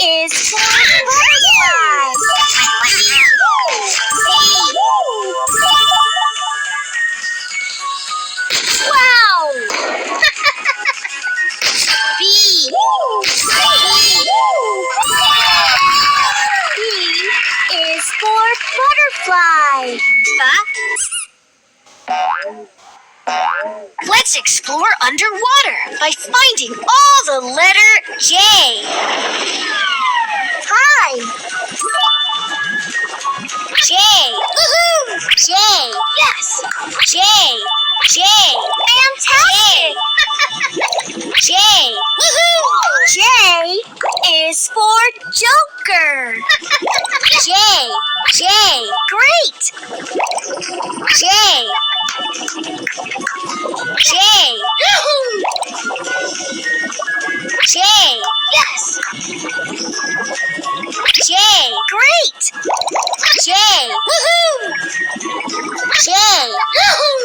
Is for butterfly. Wow! B. B is for butterfly. Let's explore underwater by finding all the letter J. Hi! J. Woohoo! J. Yes! J. J. Fantastic! J. Woohoo! J is for Joker. J. J. Great! J. J. Yahoo! J. Yes! J. Great! J. Woohoo! J. Yahoo!